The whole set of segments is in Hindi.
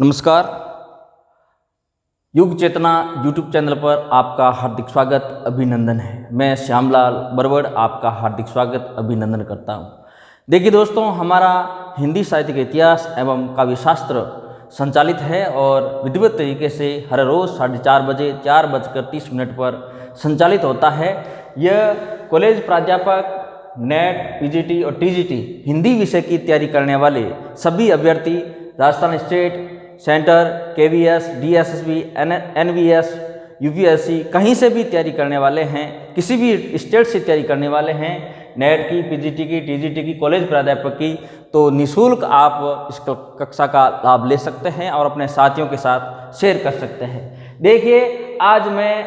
नमस्कार। युग चेतना यूट्यूब चैनल पर आपका हार्दिक स्वागत अभिनंदन है। मैं श्यामलाल बरवड़ आपका हार्दिक स्वागत अभिनंदन करता हूं। देखिए दोस्तों, हमारा हिंदी साहित्य का इतिहास एवं काव्य शास्त्र संचालित है और विधिवत तरीके से हर रोज़ 4:30 बजे 4:30 पर संचालित होता है। यह कॉलेज प्राध्यापक, नेट, पीजीटी और टीजीटी हिंदी विषय की तैयारी करने वाले सभी अभ्यर्थी Rajasthan state, centre, KVS, DSSB, NVS, UPSC कहीं से भी तैयारी करने वाले हैं, किसी भी स्टेट से तैयारी करने वाले हैं, नेट की, पीजीटी की, टीजीटी की, कॉलेज प्राध्यापक की, तो निःशुल्क आप इस कक्षा का लाभ ले सकते हैं और अपने साथियों के साथ शेयर कर सकते हैं। देखिए, आज मैं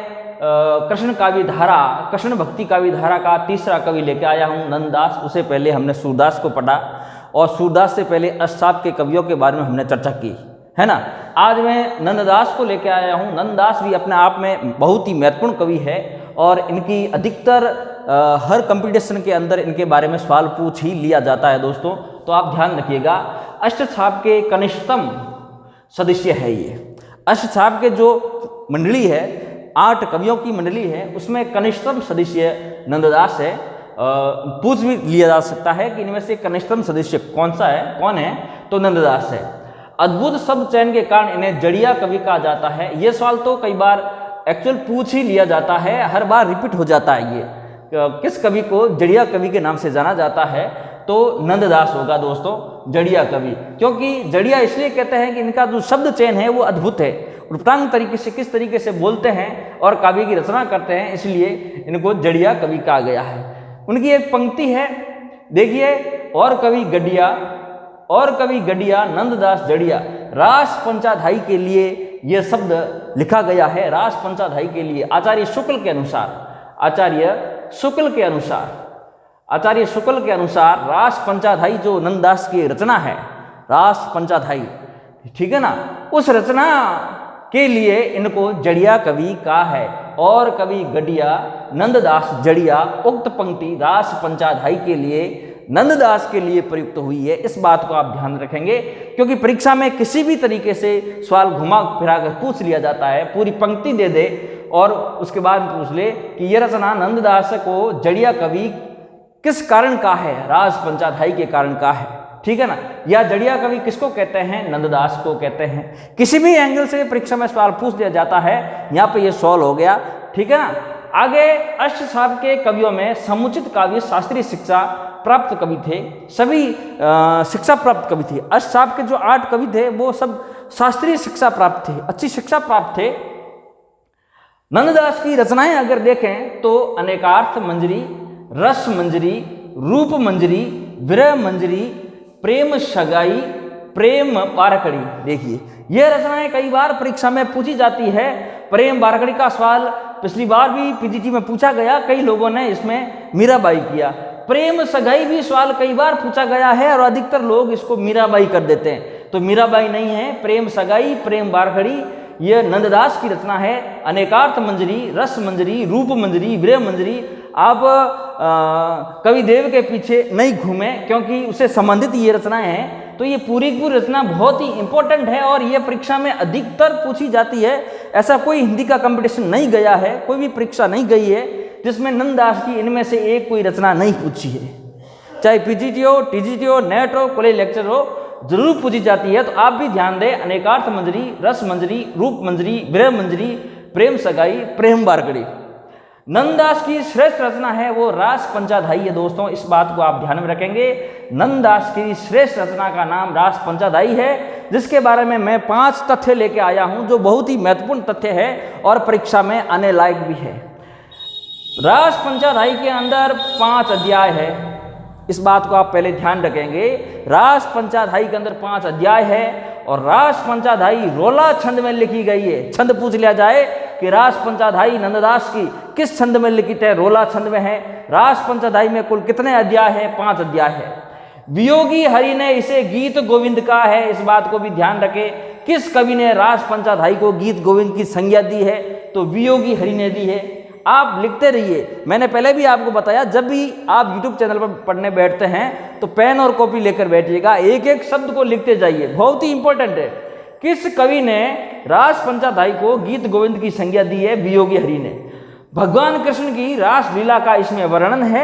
कृष्ण काव्य धारा, कृष्ण भक्ति काव्य धारा का तीसरा कवि लेके आया हूँ, नंददास। उससे पहले हमने सूरदास को पढ़ा और सूरदास से पहले अष्टसाप के कवियों के बारे में हमने चर्चा की, है ना। आज मैं नंददास को लेकर आया हूँ। नंददास भी अपने आप में बहुत ही महत्वपूर्ण कवि है और इनकी अधिकतर हर कंपटीशन के अंदर इनके बारे में सवाल पूछ ही लिया जाता है दोस्तों, तो आप ध्यान रखिएगा। अष्टसाप के कनिष्ठतम सदस्य है ये। अष्टसाप के जो मंडली है, 8 कवियों की मंडली है, उसमें कनिष्ठतम सदस्य नंददास है। पूछ भी लिया जा सकता है कि इनमें से कनिष्ठतम सदस्य कौन है, तो नंददास है। अद्भुत शब्द चयन के कारण इन्हें जड़िया कवि कहा जाता है। ये सवाल तो कई बार एक्चुअल पूछ ही लिया जाता है, हर बार रिपीट हो जाता है। ये किस कवि को जड़िया कवि के नाम से जाना जाता है, तो नंददास होगा दोस्तों, जड़िया कवि। क्योंकि जड़िया इसलिए कहते हैं कि इनका जो शब्द चयन है वो अद्भुत है, उत्तरांग तरीके से किस तरीके से बोलते हैं और काव्य की रचना करते हैं, इसलिए इनको जड़िया कवि कहा गया है। उनकी एक पंक्ति है, देखिए, और कवि गडिया नंददास जड़िया। रास पंचाधाई के लिए यह शब्द लिखा गया है, रास पंचाधाई के लिए। आचार्य शुक्ल के अनुसार रास पंचाधाई जो नंददास की रचना है, रास पंचाधाई, ठीक है ना, उस रचना के लिए इनको जड़िया कवि कहा है। और कवि गडिया नंददास जड़िया, उक्त पंक्ति रास पंचाधाई के लिए नंददास के लिए प्रयुक्त हुई है। इस बात को आप ध्यान रखेंगे, क्योंकि परीक्षा में किसी भी तरीके से सवाल घुमा फिरा कर पूछ लिया जाता है। पूरी पंक्ति दे दे और उसके बाद पूछ ले कि यह रचना नंददास को जड़िया कवि किस कारण का है, रास पंचाधाई के कारण का है, ठीक है ना। या जड़िया कवि किसको कहते हैं, नंददास को कहते हैं। किसी भी एंगल से परीक्षा में सवाल पूछ लिया जाता है, यहाँ पे ये सॉल्व हो गया, ठीक है ना। आगे, अष्टसाप के कवियों में समुचित काव्य शास्त्रीय शिक्षा प्राप्त कवि थे, सभी शिक्षा प्राप्त कवि थे। अष्टसाप के जो 8 कवि थे वो सब शास्त्रीय शिक्षा प्राप्त थे, अच्छी शिक्षा प्राप्त थे। नंददास की रचनाएं अगर देखें तो अनेकार्थ मंजरी, रस मंजरी, रूप मंजरी, विरह मंजरी, प्रेम सगाई, प्रेम बारकड़ी। देखिए, यह रचनाएं कई बार परीक्षा में पूछी जाती है। प्रेम बारकड़ी का सवाल पिछली बार भी पीजीटी में पूछा गया, कई लोगों ने इसमें मीराबाई किया। प्रेम सगाई भी सवाल कई बार पूछा गया है और अधिकतर लोग इसको मीराबाई कर देते हैं, तो मीराबाई नहीं है, प्रेम सगाई, प्रेम बारकड़ी, यह नंददास की रचना है। अनेकार्थ मंजरी, रस मंजरी, रूप मंजरी, विरह मंजरी। आप कवि देव के पीछे नहीं घूमे, क्योंकि उससे संबंधित ये रचनाएं हैं, तो ये पूरी की पूरी रचना बहुत ही इंपॉर्टेंट है और ये परीक्षा में अधिकतर पूछी जाती है। ऐसा कोई हिंदी का कंपटीशन नहीं गया है, कोई भी परीक्षा नहीं गई है जिसमें नंददास की इनमें से एक कोई रचना नहीं पूछी है। चाहे पीजीटी हो, टीजीटी हो, नेट हो, कॉलेज लेक्चर हो, जरूर पूछी जाती है। तो आप भी ध्यान दें, अनेकार्थ मंजरी, रस मंजरी, रूप मंजरी, विरह मंजरी, प्रेम सगाई, प्रेम बारकड़ी। नंददास की श्रेष्ठ रचना है वो रास पंचाधाई है दोस्तों, इस बात को आप ध्यान में रखेंगे। नंददास की श्रेष्ठ रचना का नाम रास पंचाधाई है, जिसके बारे में मैं 5 तथ्य लेके आया हूं, जो बहुत ही महत्वपूर्ण तथ्य है और परीक्षा में आने लायक भी है। रास पंचाधाई के अंदर 5 अध्याय है, इस बात को आप पहले ध्यान रखेंगे। रास पंचाधाई के अंदर 5 अध्याय है और रास पंचाधाई रोला छंद में लिखी गई है। छंद पूछ लिया जाए कि रास पंचाधाई नंददास की किस छंद में लिखित है, रोला छंद में है। रास पंचाधाई में कुल कितने अध्याय है, 5 अध्याय है। वियोगी हरि ने इसे गीत गोविंद का है, इस बात को भी ध्यान रखें। किस कवि ने रास पंचाधाई को गीत गोविंद की संज्ञा दी है, तो वियोगी हरि ने दी है। आप लिखते रहिए, मैंने पहले भी आपको बताया, जब भी आप YouTube चैनल पर पढ़ने बैठते हैं तो पेन और कॉपी लेकर बैठिएगा, एक एक शब्द को लिखते जाइए, बहुत ही इंपॉर्टेंट है। किस कवि ने रास पंचाध्यायी को गीत गोविंद की संज्ञा दी है? वियोगी हरि ने। भगवान कृष्ण की रास लीला का इसमें वर्णन है।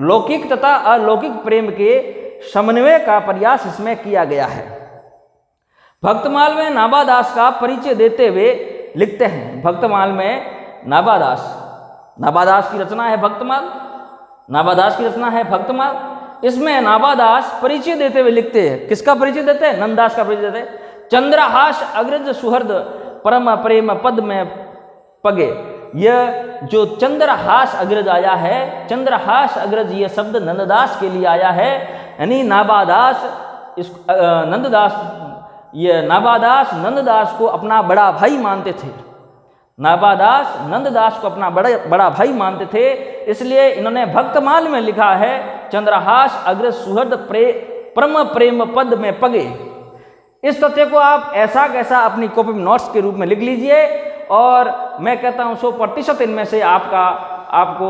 लौकिक तथा अलौकिक प्रेम के समन्वय का प्रयास इसमें किया गया है। भक्तमाल में नाभादास का परिचय देते हुए लिखते हैं। भक्तमाल में नाभादास की रचना है भक्तमाल। नाभादास की रचना है भक्तमाल। इसमें नाभादास परिचय देते हुए लिखते हैं। किसका परिचय देते हैं? नंददास का परिचय देते हैं। चंद्रहास अग्रज सुहृद परम प्रेम पद में पगे। यह जो चंद्रहास अग्रज आया है, चंद्रहास अग्रज ये शब्द नंददास के लिए आया है। यानी नाभादास नाभादास नंददास को अपना बड़ा भाई मानते थे। नाभादास नंददास को अपना बड़ा भाई मानते थे, इसलिए इन्होंने भक्तमाल में लिखा है चंद्रहास अग्रज सुहृद परम प्रेम पद में पगे। इस तथ्य को आप ऐसा कैसा अपनी कॉपी में नोट्स के रूप में लिख लीजिए और मैं कहता हूं 100% इनमें से आपको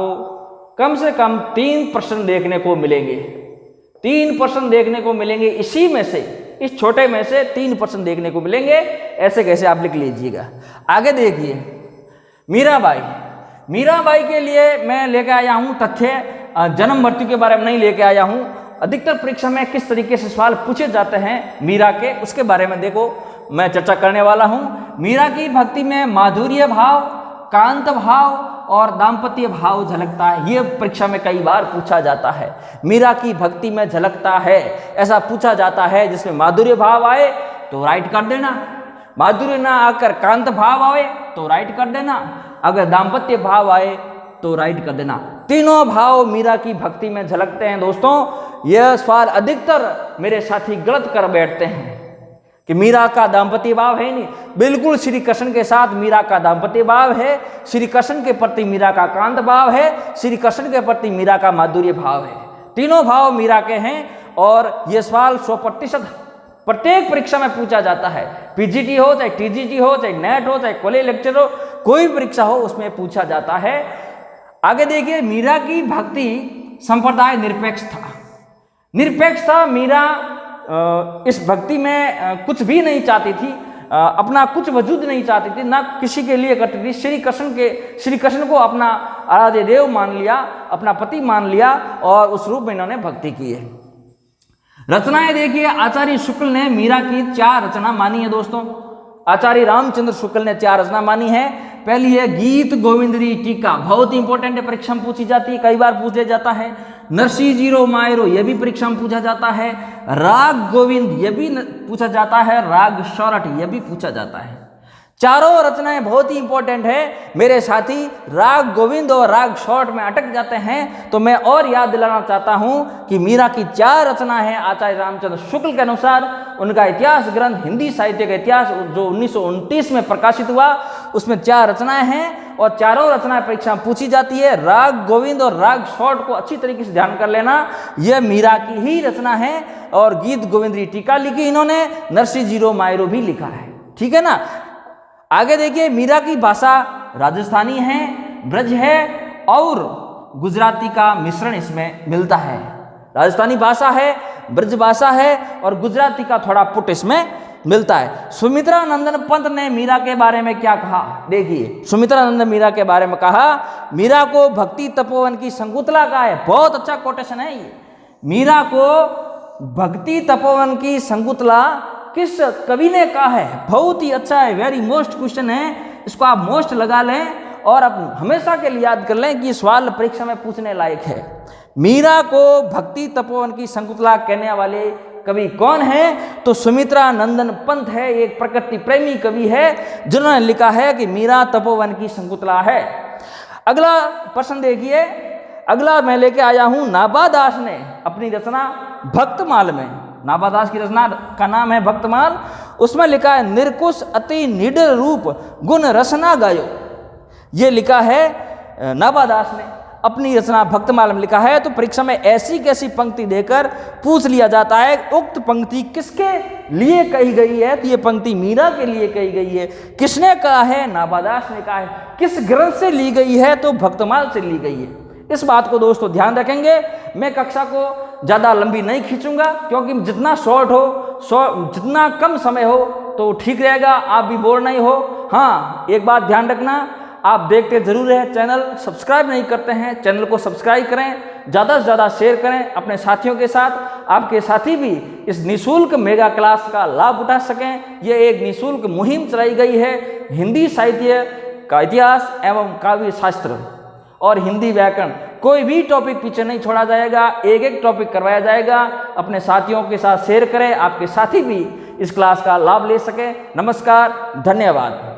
कम से कम 3 प्रश्न देखने को मिलेंगे। 3 प्रश्न देखने को मिलेंगे। इसी में से, इस छोटे में से 3 प्रश्न देखने को मिलेंगे। ऐसे कैसे आप लिख लीजिएगा। आगे देखिए, मीराबाई के लिए मैं लेके आया हूं तथ्य। जन्म मृत्यु के बारे में नहीं लेके आया हूं। अधिकतर परीक्षा में किस तरीके से सवाल पूछे जाते हैं मीरा के, उसके बारे में देखो मैं चर्चा करने वाला हूं। मीरा की भक्ति में माधुर्य भाव, कांत भाव और दाम्पत्य भाव झलकता है। ये परीक्षा में कई बार पूछा जाता है। मीरा की भक्ति में झलकता है, ऐसा पूछा जाता है। जिसमें माधुर्य भाव आए तो राइट कर देना, माधुर्य ना आकर कांत भाव आए तो राइट कर देना, अगर दाम्पत्य भाव आए तो राइट कर देना। तीनों भाव मीरा की भक्ति में झलकते हैं। दोस्तों, यह सवाल अधिकतर मेरे साथी गलत कर बैठते हैं कि मीरा का दाम्पत्य भाव है नहीं। बिल्कुल श्री कृष्ण के साथ मीरा का दाम्पत्य भाव है, श्री कृष्ण के प्रति मीरा का कांत भाव है, श्री कृष्ण के प्रति मीरा का माधुर्य भाव है। तीनों भाव मीरा के हैं और यह सवाल 100% प्रत्येक परीक्षा में पूछा जाता है। पीजीटी हो, चाहे टीजीटी हो, चाहे नेट हो, चाहे कॉलेज लेक्चर हो, कोई परीक्षा हो उसमें पूछा जाता है। आगे देखिए, मीरा की भक्ति संप्रदाय निरपेक्ष था। मीरा इस भक्ति में कुछ भी नहीं चाहती थी, अपना कुछ वजूद नहीं चाहती थी, ना किसी के लिए करती थी। श्री कृष्ण को अपना आराध्य देव मान लिया, अपना पति मान लिया और उस रूप में इन्होंने भक्ति की है। रचनाएं देखिए, आचार्य शुक्ल ने मीरा की 4 रचना मानी है। दोस्तों, आचार्य रामचंद्र शुक्ल ने 4 रचना मानी है। पहली है गीत गोविंदरी टीका, बहुत इंपॉर्टेंट है, परीक्षा में पूछी जाती है, कई बार पूछा जाता है। नरसिंह जीरो मायरो, यह भी परीक्षा में पूछा जाता है। राग गोविंद, यह भी पूछा जाता है। राग शौरठ, यह भी पूछा जाता है। चारों रचनाएं बहुत ही इंपॉर्टेंट है। मेरे साथी राग गोविंद और राग शॉर्ट में अटक जाते हैं, तो मैं और याद दिलाना चाहता हूं कि मीरा की 4 रचना है। आचार्य रामचंद्र शुक्ल के अनुसार उनका इतिहास ग्रंथ हिंदी साहित्य का इतिहास जो 1929 में प्रकाशित हुआ, उसमें 4 रचनाएं हैं और चारों रचनाएं परीक्षा में पूछी जाती है। राग गोविंद और राग शॉर्ट को अच्छी तरीके से ध्यान कर लेना, यह मीरा की ही रचना है। और गीत गोविंदरी टीका लिखी इन्होंने, नरसिंह जीरो मायरो भी लिखा है। ठीक है ना। आगे देखिए, मीरा की भाषा राजस्थानी है, ब्रज है और गुजराती का मिश्रण इसमें मिलता है। राजस्थानी भाषा है, ब्रज भाषा है और गुजराती का थोड़ा पुट इसमें मिलता है। सुमित्रा नंदन पंत ने मीरा के बारे में क्या कहा? देखिए, सुमित्रा नंदन मीरा के बारे में कहा, मीरा को भक्ति तपोवन की शंकुतला कहा है। बहुत अच्छा कोटेशन है ये। मीरा को भक्ति तपोवन की शंकुतला किस कवि ने कहा है? बहुत ही अच्छा है, वेरी मोस्ट क्वेश्चन है, इसको आप मोस्ट लगा लें और आप हमेशा के लिए याद कर लें कि सवाल परीक्षा में पूछने लायक है। मीरा को भक्ति तपोवन की शंकुतला कहने वाले कवि कौन है? तो सुमित्रा नंदन पंत है, एक प्रकृति प्रेमी कवि है जिन्होंने लिखा है कि मीरा तपोवन की शंकुतला है। अगला प्रश्न देखिए, अगला मैं लेके आया हूं नाभादास ने अपनी रचना भक्तमाल में, नाभादास की रचना का नाम है भक्तमाल, उसमें लिखा है निर्कुश अति निडर रूप गुण रसना गायो। ये लिखा है नाभादास ने अपनी रचना भक्तमाल में लिखा है। तो परीक्षा में ऐसी कैसी पंक्ति देकर पूछ लिया जाता है, उक्त पंक्ति किसके लिए कही गई है? तो ये पंक्ति मीरा के लिए कही गई है। किसने कहा है? नाभादास ने कहा है। किस ग्रंथ से ली गई है? तो भक्तमाल से ली गई है। इस बात को दोस्तों ध्यान रखेंगे। मैं कक्षा को ज़्यादा लंबी नहीं खींचूंगा क्योंकि जितना शॉर्ट हो, जितना कम समय हो तो ठीक रहेगा, आप भी बोर नहीं हो। हाँ, एक बात ध्यान रखना, आप देखते ज़रूर हैं चैनल, सब्सक्राइब नहीं करते हैं, चैनल को सब्सक्राइब करें, ज़्यादा से ज़्यादा शेयर करें अपने साथियों के साथ। आपके साथी भी इस निःशुल्क मेगा क्लास का लाभ उठा सकें। ये एक निःशुल्क मुहिम चलाई गई है हिंदी साहित्य का इतिहास एवं काव्य शास्त्र और हिंदी व्याकरण, कोई भी टॉपिक पीछे नहीं छोड़ा जाएगा, एक एक टॉपिक करवाया जाएगा। अपने साथियों के साथ शेयर करें, आपके साथी भी इस क्लास का लाभ ले सकें। नमस्कार, धन्यवाद।